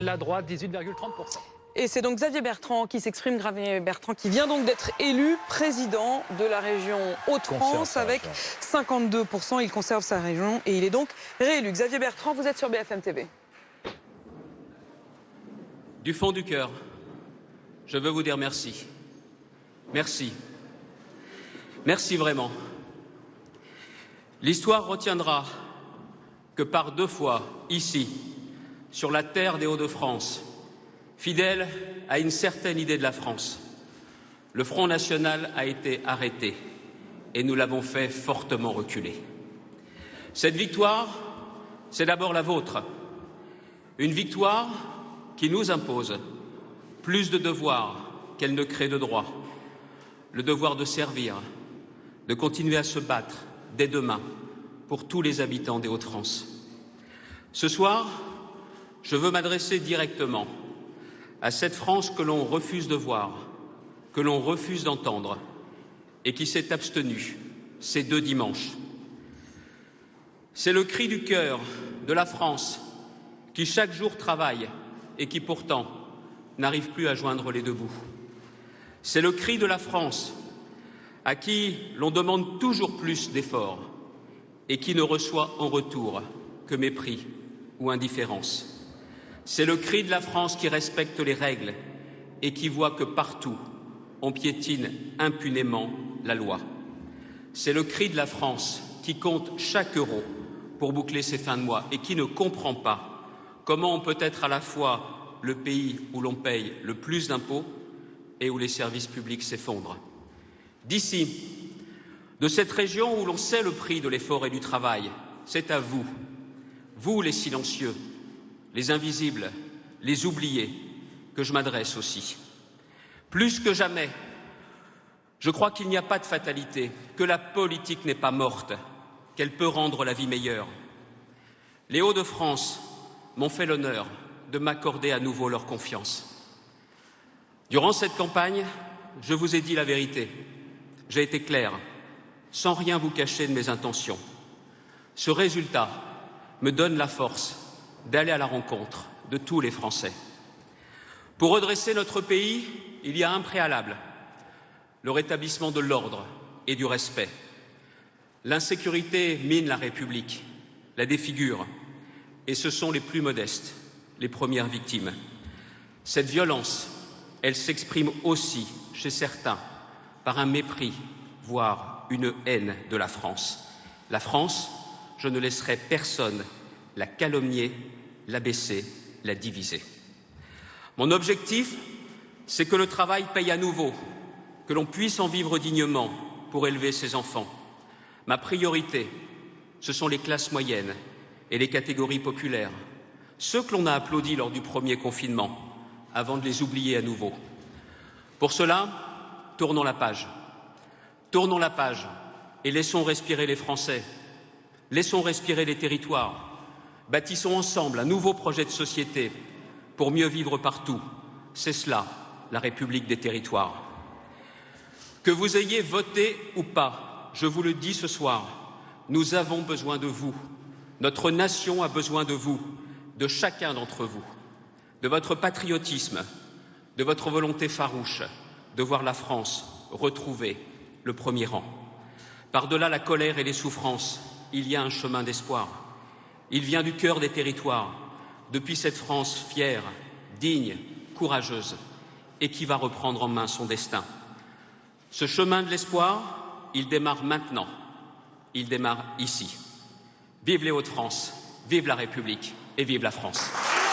La droite, 18,30%. Et c'est donc Xavier Bertrand qui s'exprime, Xavier Bertrand qui vient donc d'être élu président de la région Hauts-de-France avec 52%. Il conserve sa région et il est donc réélu. Xavier Bertrand, vous êtes sur BFM TV. Du fond du cœur, je veux vous dire merci. Merci. Merci vraiment. L'histoire retiendra que par 2 fois, ici, sur la terre des Hauts-de-France, fidèle à une certaine idée de la France, le Front national a été arrêté et nous l'avons fait fortement reculer. Cette victoire, c'est d'abord la vôtre. Une victoire qui nous impose plus de devoirs qu'elle ne crée de droits. Le devoir de servir, de continuer à se battre dès demain pour tous les habitants des Hauts-de-France. Ce soir, je veux m'adresser directement à cette France que l'on refuse de voir, que l'on refuse d'entendre et qui s'est abstenue ces 2 dimanches. C'est le cri du cœur de la France qui chaque jour travaille et qui pourtant n'arrive plus à joindre les 2 bouts. C'est le cri de la France à qui l'on demande toujours plus d'efforts et qui ne reçoit en retour que mépris ou indifférence. C'est le cri de la France qui respecte les règles et qui voit que partout, on piétine impunément la loi. C'est le cri de la France qui compte chaque euro pour boucler ses fins de mois et qui ne comprend pas comment on peut être à la fois le pays où l'on paye le plus d'impôts et où les services publics s'effondrent. D'ici, de cette région où l'on sait le prix de l'effort et du travail, c'est à vous, vous les silencieux, les invisibles, les oubliés, que je m'adresse aussi. Plus que jamais, je crois qu'il n'y a pas de fatalité, que la politique n'est pas morte, qu'elle peut rendre la vie meilleure. Les Hauts-de-France m'ont fait l'honneur de m'accorder à nouveau leur confiance. Durant cette campagne, je vous ai dit la vérité. J'ai été clair, sans rien vous cacher de mes intentions. Ce résultat me donne la force d'aller à la rencontre de tous les Français. Pour redresser notre pays, il y a un préalable, le rétablissement de l'ordre et du respect. L'insécurité mine la République, la défigure, et ce sont les plus modestes, les premières victimes. Cette violence, elle s'exprime aussi chez certains par un mépris, voire une haine de la France. La France, je ne laisserai personne la calomnier, l'abaisser, la diviser. Mon objectif, c'est que le travail paye à nouveau, que l'on puisse en vivre dignement pour élever ses enfants. Ma priorité, ce sont les classes moyennes et les catégories populaires, ceux que l'on a applaudis lors du premier confinement, avant de les oublier à nouveau. Pour cela, tournons la page. Tournons la page et laissons respirer les Français. Laissons respirer les territoires. Bâtissons ensemble un nouveau projet de société pour mieux vivre partout. C'est cela, la République des territoires. Que vous ayez voté ou pas, je vous le dis ce soir, nous avons besoin de vous. Notre nation a besoin de vous, de chacun d'entre vous, de votre patriotisme, de votre volonté farouche de voir la France retrouver le premier rang. Par-delà la colère et les souffrances, il y a un chemin d'espoir. Il vient du cœur des territoires, depuis cette France fière, digne, courageuse, et qui va reprendre en main son destin. Ce chemin de l'espoir, il démarre maintenant. Il démarre ici. Vive les Hauts-de-France, vive la République et vive la France.